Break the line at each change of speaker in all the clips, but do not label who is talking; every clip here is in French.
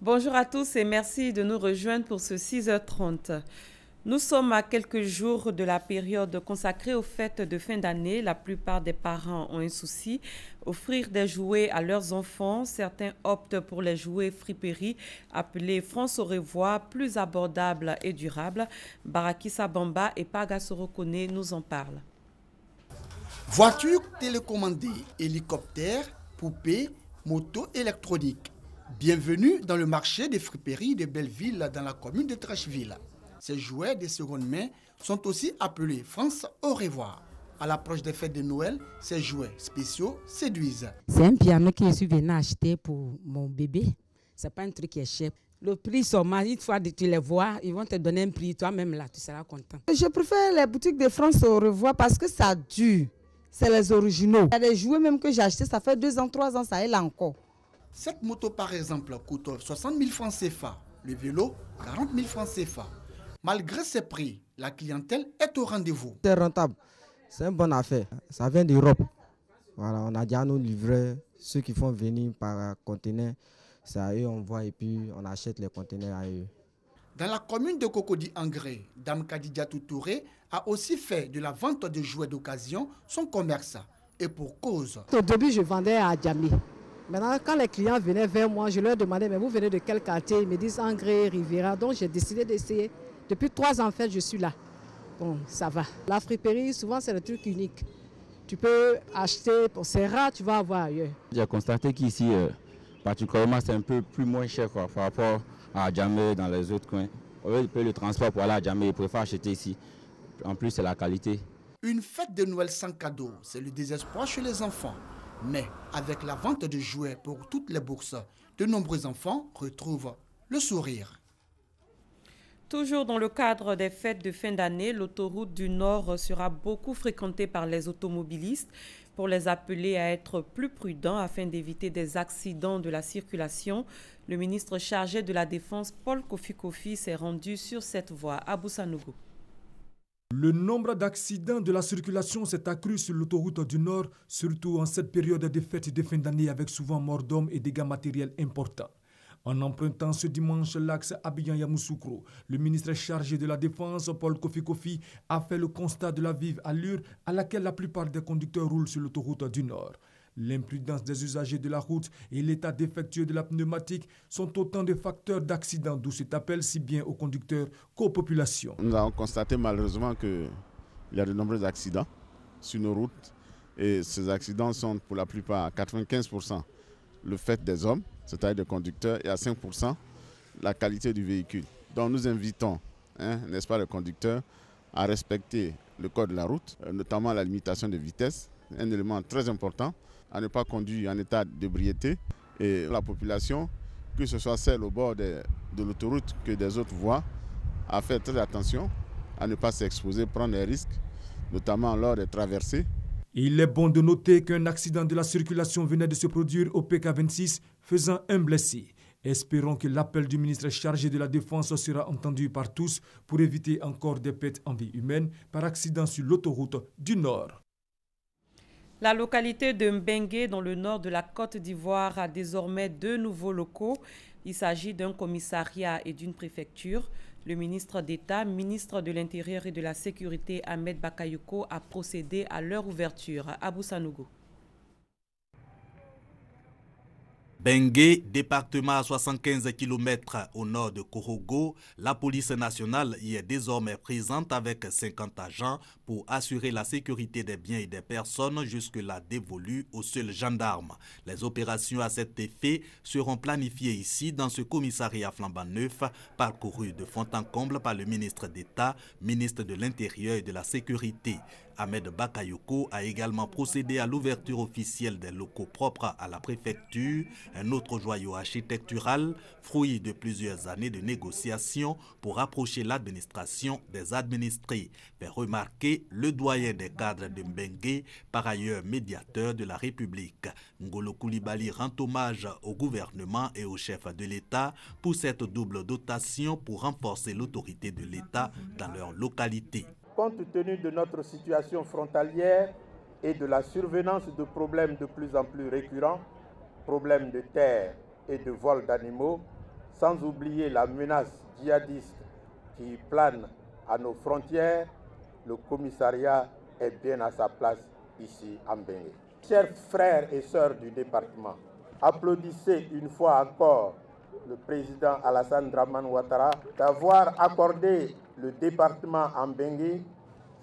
Bonjour à tous et merci de nous rejoindre pour ce 6h30. Nous sommes à quelques jours de la période consacrée aux fêtes de fin d'année. La plupart des parents ont un souci, offrir des jouets à leurs enfants. Certains optent pour les jouets friperies appelés France au revoir, plus abordables et durables. Baraki Sabamba et Paga Sorokone nous en parlent.
Voitures télécommandées, hélicoptères, poupées, motos électroniques. Bienvenue dans le marché des friperies de Belleville dans la commune de Trècheville. Ces jouets de seconde main sont aussi appelés France au revoir. À l'approche des fêtes de Noël, ces jouets spéciaux séduisent.
C'est un piano que je suis venu acheter pour mon bébé. C'est pas un truc qui est cher. Le prix seulement, une fois que tu les vois, ils vont te donner un prix. Toi-même là, tu seras content.
Je préfère les boutiques de France au revoir parce que ça dure. C'est les originaux. Il y a des jouets même que j'ai achetés, ça fait 2 ans, 3 ans, ça est là encore.
Cette moto par exemple coûte 60 000 francs CFA. Le vélo, 40 000 francs CFA. Malgré ces prix, la clientèle est au rendez-vous.
C'est rentable, c'est une bonne affaire. Ça vient d'Europe. Voilà, on a déjà nous livré ceux qui font venir par conteneur. C'est à eux on voit et puis on achète les conteneurs à eux.
Dans la commune de Cocody-Angré, Dame Kadidiatou Touré a aussi fait de la vente de jouets d'occasion son commerce. Et pour cause.
Au début, je vendais à Djamé. Maintenant, quand les clients venaient vers moi, je leur demandais, mais vous venez de quel quartier? Ils me disent Angré, Riviera. Donc, j'ai décidé d'essayer. Depuis 3 ans, en fait, je suis là. Bon, ça va. La friperie, souvent, c'est le truc unique. Tu peux acheter, c'est rare, tu vas avoir ailleurs.
J'ai constaté qu'ici, particulièrement, c'est un peu plus moins cher par rapport à Djamé dans les autres coins. Ils payent le transport pour aller à Djamé, ils préfèrent acheter ici. En plus, c'est la qualité.
Une fête de Noël sans cadeau, c'est le désespoir chez les enfants. Mais avec la vente de jouets pour toutes les bourses, de nombreux enfants retrouvent le sourire.
Toujours dans le cadre des fêtes de fin d'année, l'autoroute du Nord sera beaucoup fréquentée par les automobilistes pour les appeler à être plus prudents afin d'éviter des accidents de la circulation. Le ministre chargé de la Défense, Paul Kofi, s'est rendu sur cette voie à Boussanougou.
Le nombre d'accidents de la circulation s'est accru sur l'autoroute du Nord, surtout en cette période de fêtes de fin d'année avec souvent morts d'hommes et dégâts matériels importants. En empruntant ce dimanche l'axe Abidjan-Yamoussoukro, le ministre chargé de la Défense, Paul Kofi, a fait le constat de la vive allure à laquelle la plupart des conducteurs roulent sur l'autoroute du Nord. L'imprudence des usagers de la route et l'état défectueux de la pneumatique sont autant de facteurs d'accidents, d'où cet appel si bien aux conducteurs qu'aux populations.
Nous avons constaté malheureusement qu'il y a de nombreux accidents sur nos routes et ces accidents sont pour la plupart à 95% le fait des hommes, c'est-à-dire des conducteurs, et à 5% la qualité du véhicule. Donc nous invitons, n'est-ce pas, les conducteurs à respecter le code de la route, notamment la limitation de vitesse, un élément très important, à ne pas conduire en état d'ébriété, et la population, que ce soit celle au bord de l'autoroute que des autres voies, à faire très attention, à ne pas s'exposer, prendre des risques, notamment lors des traversées.
Il est bon de noter qu'un accident de la circulation venait de se produire au PK26, faisant un blessé. Espérons que l'appel du ministre chargé de la Défense sera entendu par tous pour éviter encore des pertes en vie humaine par accident sur l'autoroute du Nord.
La localité de Mbengue, dans le nord de la Côte d'Ivoire, a désormais 2 nouveaux locaux. Il s'agit d'un commissariat et d'une préfecture. Le ministre d'État, ministre de l'Intérieur et de la Sécurité, Ahmed Bakayoko, a procédé à leur ouverture à Boussanougou.
Bengué, département à 75 km au nord de Korogo, la police nationale y est désormais présente avec 50 agents pour assurer la sécurité des biens et des personnes jusque-là dévolues aux seuls gendarmes. Les opérations à cet effet seront planifiées ici dans ce commissariat flambant neuf, parcouru de fond en comble par le ministre d'État, ministre de l'Intérieur et de la Sécurité. Ahmed Bakayoko a également procédé à l'ouverture officielle des locaux propres à la préfecture, un autre joyau architectural, fruit de plusieurs années de négociations pour rapprocher l'administration des administrés, fait remarquer le doyen des cadres de Mbengue, par ailleurs médiateur de la République. Ngolo Koulibaly rend hommage au gouvernement et au chef de l'État pour cette double dotation pour renforcer l'autorité de l'État dans leur localité.
Compte tenu de notre situation frontalière et de la survenance de problèmes de plus en plus récurrents, problèmes de terre et de vol d'animaux, sans oublier la menace djihadiste qui plane à nos frontières, le commissariat est bien à sa place ici à Mbengue. Chers frères et sœurs du département, applaudissez une fois encore le président Alassane Dramane Ouattara d'avoir accordé le département à Mbengue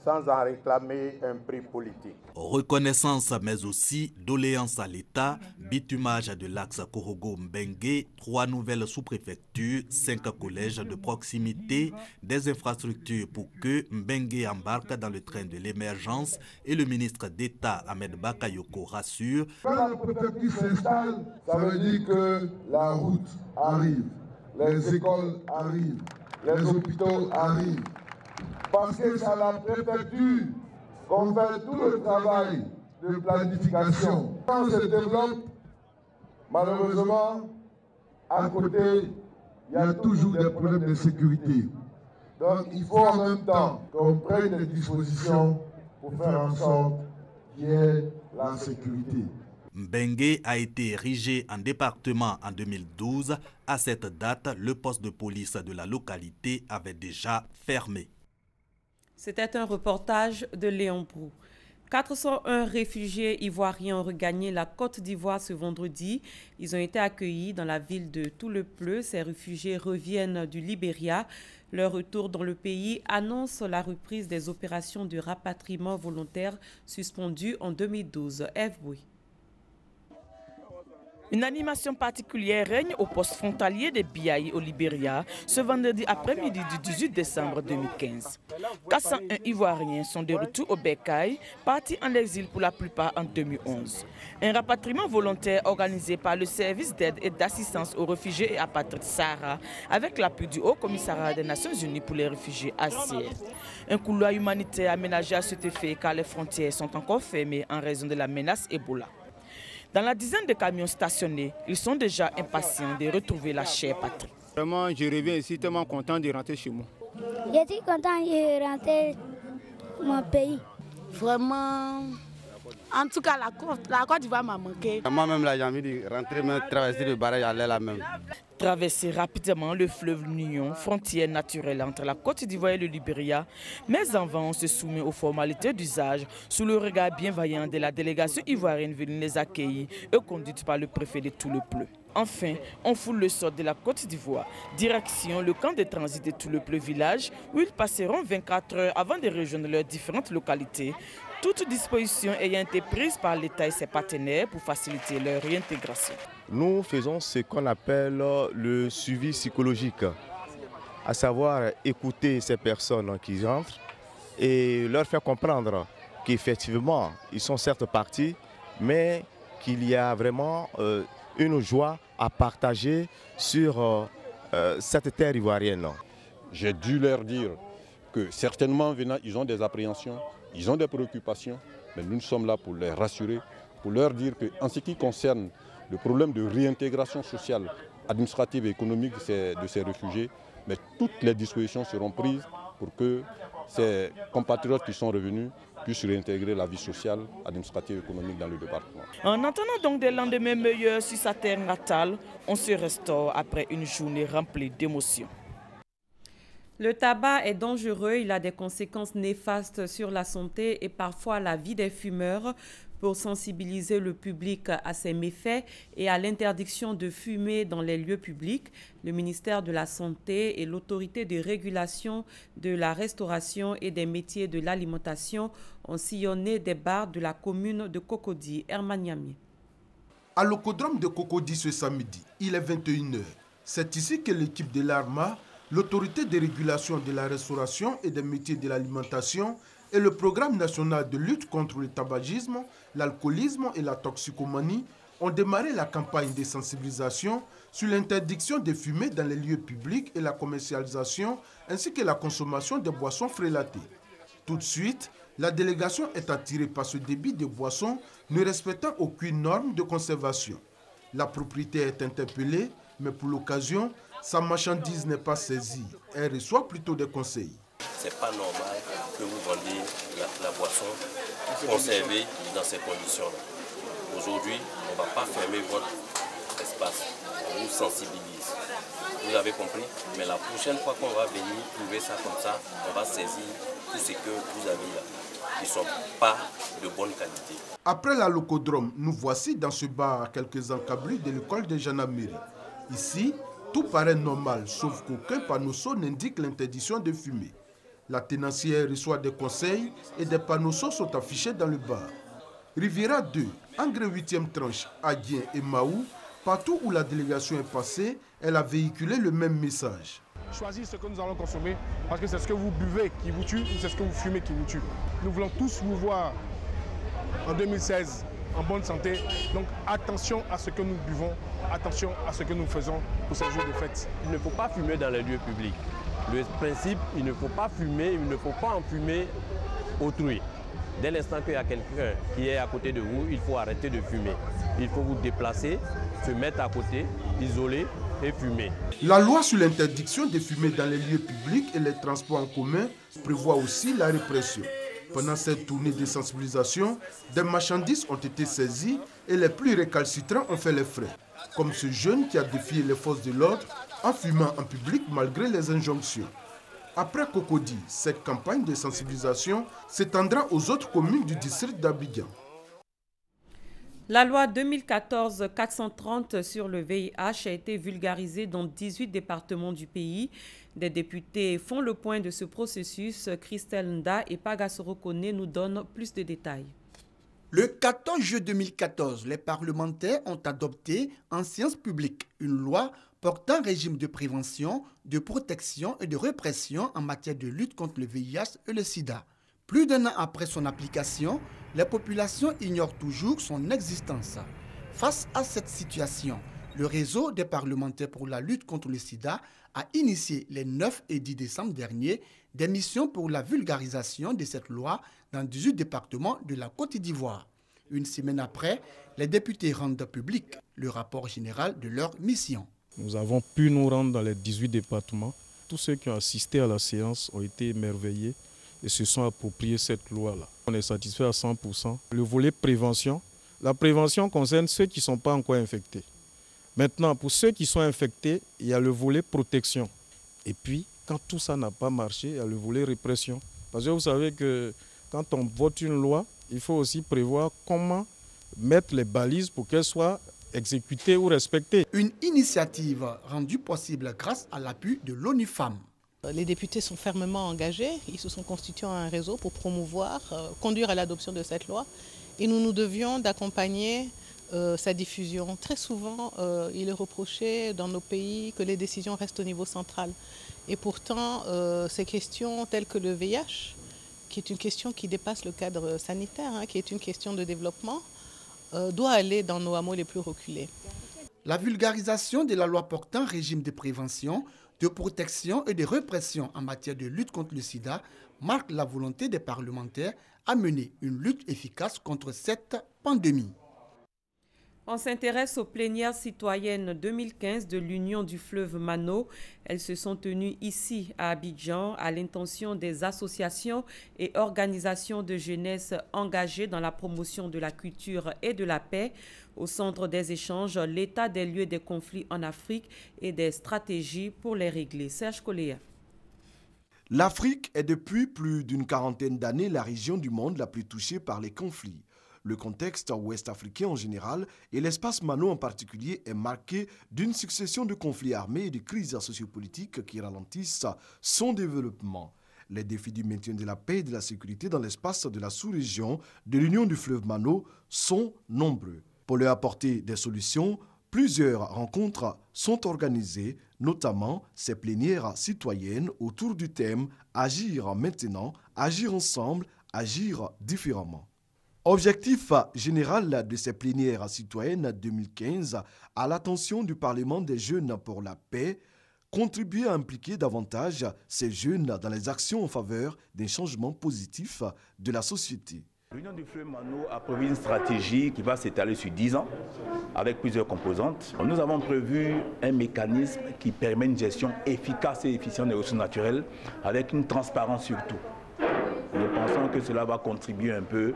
sans en réclamer un prix politique.
Reconnaissance mais aussi doléance à l'État, bitumage de l'axe Korogo-Mbengue, 3 nouvelles sous-préfectures, 5 collèges de proximité, des infrastructures pour que Mbengue embarque dans le train de l'émergence et le ministre d'État Ahmed Bakayoko rassure.
Quand la préfecture s'installe, ça veut dire que la route arrive, les écoles arrivent, les hôpitaux arrivent. Parce que c'est à la préfecture qu'on fait tout le travail de planification. Quand on se développe, malheureusement, à côté, il y a toujours des problèmes de sécurité. Donc il faut en même temps qu'on prenne des dispositions pour faire en sorte qu'il y ait la sécurité.
Mbengue a été érigé en département en 2012. À cette date, le poste de police de la localité avait déjà fermé.
C'était un reportage de Léon Brou. 401 réfugiés ivoiriens ont regagné la Côte d'Ivoire ce vendredi. Ils ont été accueillis dans la ville de Toulepleu. Ces réfugiés reviennent du Libéria. Leur retour dans le pays annonce la reprise des opérations de rapatriement volontaire suspendues en 2012. Ève Bouy.
Une animation particulière règne au poste frontalier de Biaï au Libéria ce vendredi après-midi du 18 décembre 2015. 401 Ivoiriens sont de retour au Bécaye, partis en exil pour la plupart en 2011. Un rapatriement volontaire organisé par le service d'aide et d'assistance aux réfugiés et apatrides Sahara avec l'appui du Haut Commissariat des Nations Unies pour les réfugiés HCR. Un couloir humanitaire aménagé à cet effet car les frontières sont encore fermées en raison de la menace Ebola. Dans la dizaine de camions stationnés, ils sont déjà impatients de retrouver la chère patrie.
Vraiment, je reviens ici tellement content de rentrer chez moi.
Je suis content de rentrer mon pays.
Vraiment, en tout cas, la Côte d'Ivoire m'a manqué.
Moi-même, là, j'ai envie de rentrer, traverser le barrage, aller là même.
Traverser rapidement le fleuve Nignon, frontière naturelle entre la Côte d'Ivoire et le Libéria, mais en vain on se soumet aux formalités d'usage sous le regard bienveillant de la délégation ivoirienne venue les accueillir et conduite par le préfet de Toulepleu. Enfin, on foule le sort de la Côte d'Ivoire, direction le camp de transit de Toulepleu village où ils passeront 24 heures avant de rejoindre leurs différentes localités. Toute disposition ayant été prise par l'État et ses partenaires pour faciliter leur réintégration.
Nous faisons ce qu'on appelle le suivi psychologique, à savoir écouter ces personnes qui rentrent et leur faire comprendre qu'effectivement, ils sont certes partis, mais qu'il y a vraiment une joie à partager sur cette terre ivoirienne.
J'ai dû leur dire que certainement venant, ils ont des appréhensions, ils ont des préoccupations, mais nous sommes là pour les rassurer, pour leur dire qu'en ce qui concerne le problème de réintégration sociale, administrative et économique de ces réfugiés, mais toutes les dispositions seront prises pour que ces compatriotes qui sont revenus puissent réintégrer la vie sociale, administrative et économique dans le département.
En attendant donc des lendemains meilleurs sur sa terre natale, on se restaure après une journée remplie d'émotions.
Le tabac est dangereux, il a des conséquences néfastes sur la santé et parfois la vie des fumeurs. Pour sensibiliser le public à ses méfaits et à l'interdiction de fumer dans les lieux publics, le ministère de la Santé et l'autorité de régulation de la restauration et des métiers de l'alimentation ont sillonné des bars de la commune de Cocody, Herman Yami.
À l'Ocodrome de Cocody ce samedi, il est 21h. C'est ici que l'équipe de l'ARMA, l'autorité de régulation de la restauration et des métiers de l'alimentation et le programme national de lutte contre le tabagisme, l'alcoolisme et la toxicomanie ont démarré la campagne de sensibilisation sur l'interdiction de fumer dans les lieux publics et la commercialisation ainsi que la consommation de boissons frélatées. Tout de suite, la délégation est attirée par ce débit de boissons ne respectant aucune norme de conservation. La propriétaire est interpellée, mais pour l'occasion, sa marchandise n'est pas saisie. Elle reçoit plutôt des conseils.
C'est pas normal que vous vendiez la boisson conservée dans ces conditions-là. Aujourd'hui, on ne va pas fermer votre espace. vous sensibilise. Vous avez compris? Mais la prochaine fois qu'on va venir trouver ça comme ça, on va saisir tout ce que vous avez là, qui ne sont pas de bonne qualité.
Après la locodrome, nous voici dans ce bar à quelques encablures de l'école de gendarmerie. Ici, tout paraît normal, sauf qu'aucun panneau n'indique l'interdiction de fumer. La tenancière reçoit des conseils et des panneaux sont affichés dans le bar. Riviera 2, Engrais 8e tranche, Adien et Maou, partout où la délégation est passée, elle a véhiculé le même message.
Choisir ce que nous allons consommer, parce que c'est ce que vous buvez qui vous tue ou c'est ce que vous fumez qui vous tue. Nous voulons tous vous voir en 2016 en bonne santé. Donc attention à ce que nous buvons, attention à ce que nous faisons pour ces jours de fête.
Il ne faut pas fumer dans les lieux publics. Le principe, il ne faut pas fumer, il ne faut pas enfumer autrui. Dès l'instant qu'il y a quelqu'un qui est à côté de vous, il faut arrêter de fumer. Il faut vous déplacer, se mettre à côté, isoler et fumer.
La loi sur l'interdiction de fumer dans les lieux publics et les transports en commun prévoit aussi la répression. Pendant cette tournée de sensibilisation, des marchandises ont été saisies et les plus récalcitrants ont fait les frais. Comme ce jeune qui a défié les forces de l'ordre en fumant en public malgré les injonctions. Après Cocody, cette campagne de sensibilisation s'étendra aux autres communes du district d'Abidjan.
La loi 2014-430 sur le VIH a été vulgarisée dans 18 départements du pays. Des députés font le point de ce processus. Christelle Nda et Pagasoro Kone nous donnent plus de détails.
Le 14 juillet 2014, les parlementaires ont adopté en séance publique une loi portant régime de prévention, de protection et de répression en matière de lutte contre le VIH et le sida. Plus d'un an après son application, les populations ignorent toujours son existence. Face à cette situation, le réseau des parlementaires pour la lutte contre le sida a initié les 9 et 10 décembre dernier des missions pour la vulgarisation de cette loi dans 18 départements de la Côte d'Ivoire. Une semaine après, les députés rendent public le rapport général de leur mission.
Nous avons pu nous rendre dans les 18 départements. Tous ceux qui ont assisté à la séance ont été émerveillés et se sont appropriés cette loi-là. On est satisfait à 100%. Le volet prévention, la prévention concerne ceux qui ne sont pas encore infectés. Maintenant, pour ceux qui sont infectés, il y a le volet protection. Et puis, quand tout ça n'a pas marché, il y a le volet répression. Parce que vous savez que quand on vote une loi, il faut aussi prévoir comment mettre les balises pour qu'elles soient exécutées ou respectées.
Une initiative rendue possible grâce à l'appui de l'ONU Femmes.
Les députés sont fermement engagés, ils se sont constitués un réseau pour promouvoir, conduire à l'adoption de cette loi. Et nous nous devions d'accompagner sa diffusion. Très souvent, il est reproché dans nos pays que les décisions restent au niveau central. Et pourtant, ces questions telles que le VIH, qui est une question qui dépasse le cadre sanitaire, qui est une question de développement, doit aller dans nos hameaux les plus reculés.
La vulgarisation de la loi portant régime de prévention, de protection et de répression en matière de lutte contre le sida marque la volonté des parlementaires à mener une lutte efficace contre cette pandémie.
On s'intéresse aux plénières citoyennes 2015 de l'Union du fleuve Mano. Elles se sont tenues ici à Abidjan à l'intention des associations et organisations de jeunesse engagées dans la promotion de la culture et de la paix. Au centre des échanges, l'état des lieux des conflits en Afrique et des stratégies pour les régler. Serge Koléa.
L'Afrique est depuis plus d'une quarantaine d'années la région du monde la plus touchée par les conflits. Le contexte ouest-africain en général et l'espace Mano en particulier est marqué d'une succession de conflits armés et de crises sociopolitiques qui ralentissent son développement. Les défis du maintien de la paix et de la sécurité dans l'espace de la sous-région de l'Union du fleuve Mano sont nombreux. Pour leur apporter des solutions, plusieurs rencontres sont organisées, notamment ces plénières citoyennes autour du thème « Agir maintenant, agir ensemble, agir différemment ». Objectif général de ces plénières citoyennes 2015 à l'attention du Parlement des jeunes pour la paix, contribuer à impliquer davantage ces jeunes dans les actions en faveur d'un changement positif de la société.
L'Union du fleuve Mano a prévu une stratégie qui va s'étaler sur 10 ans avec plusieurs composantes. Nous avons prévu un mécanisme qui permet une gestion efficace et efficiente des ressources naturelles avec une transparence surtout. Nous pensons que cela va contribuer un peu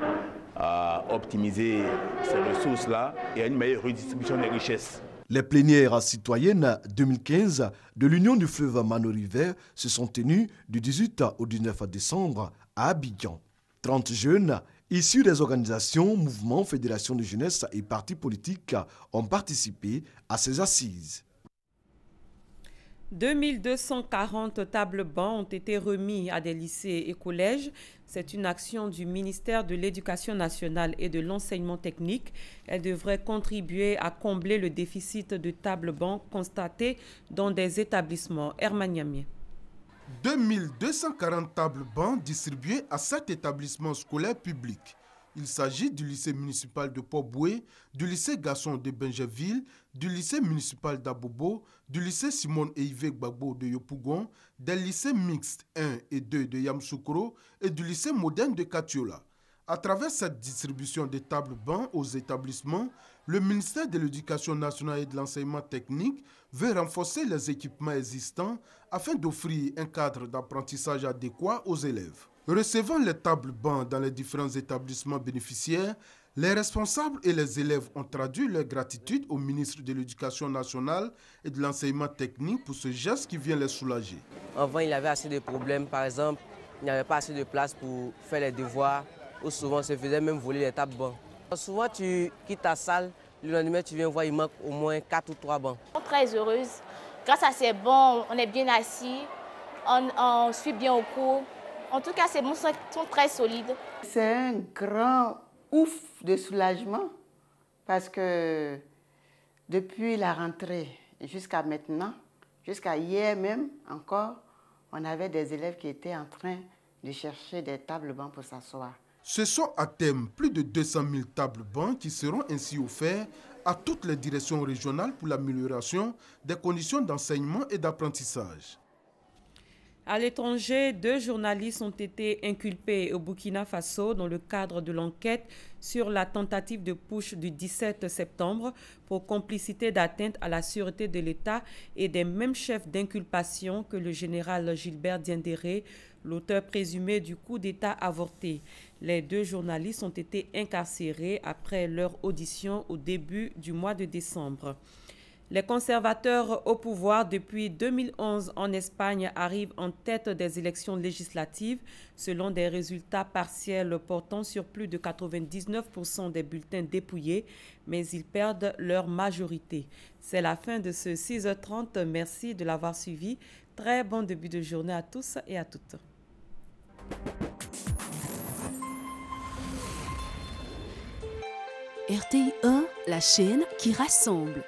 à optimiser ces ressources-là et à une meilleure redistribution des richesses.
Les plénières citoyennes 2015 de l'Union du fleuve Mano River se sont tenues du 18 au 19 décembre à Abidjan. 30 jeunes issus des organisations, mouvements, fédérations de jeunesse et partis politiques ont participé à ces assises.
2240 tables-bancs ont été remis à des lycées et collèges. C'est une action du ministère de l'Éducation nationale et de l'enseignement technique. Elle devrait contribuer à combler le déficit de tables-bancs constaté dans des établissements. Herman Niamé.
2240 tables-bancs distribués à 7 établissements scolaires publics. Il s'agit du lycée municipal de Port-Boué, du lycée Gasson de Benjaville, du lycée municipal d'Abobo, du lycée Simone et Yves Gbagbo de Yopougon, des lycées mixtes 1 et 2 de Yamoussoukro et du lycée moderne de Katiola. À travers cette distribution des tables-bancs aux établissements, le ministère de l'Éducation nationale et de l'enseignement technique veut renforcer les équipements existants afin d'offrir un cadre d'apprentissage adéquat aux élèves. Recevant les tables-bancs dans les différents établissements bénéficiaires, les responsables et les élèves ont traduit leur gratitude au ministre de l'Éducation nationale et de l'enseignement technique pour ce geste qui vient les soulager.
Avant, il y avait assez de problèmes. Par exemple, il n'y avait pas assez de place pour faire les devoirs, ou souvent on se faisait même voler les tables-bancs. Souvent, tu quittes ta salle, le lendemain, tu viens voir, il manque au moins 4 ou 3 bancs.
Je suis très heureuse. Grâce à ces bancs, on est bien assis, on suit bien au cours. En tout cas, ces bancs sont très solides.
C'est un grand ouf de soulagement parce que depuis la rentrée jusqu'à maintenant, jusqu'à hier même encore, on avait des élèves qui étaient en train de chercher des tables-bancs pour s'asseoir.
Ce sont à terme plus de 200 000 tables-bancs qui seront ainsi offerts à toutes les directions régionales pour l'amélioration des conditions d'enseignement et d'apprentissage.
À l'étranger, 2 journalistes ont été inculpés au Burkina Faso dans le cadre de l'enquête sur la tentative de putsch du 17 septembre pour complicité d'atteinte à la sûreté de l'État et des mêmes chefs d'inculpation que le général Gilbert Diendéré, l'auteur présumé du coup d'État avorté. Les 2 journalistes ont été incarcérés après leur audition au début du mois de décembre. Les conservateurs au pouvoir depuis 2011 en Espagne arrivent en tête des élections législatives selon des résultats partiels portant sur plus de 99% des bulletins dépouillés, mais ils perdent leur majorité. C'est la fin de ce 6h30. Merci de l'avoir suivi. Très bon début de journée à tous et à toutes.
RTI 1, la chaîne qui rassemble.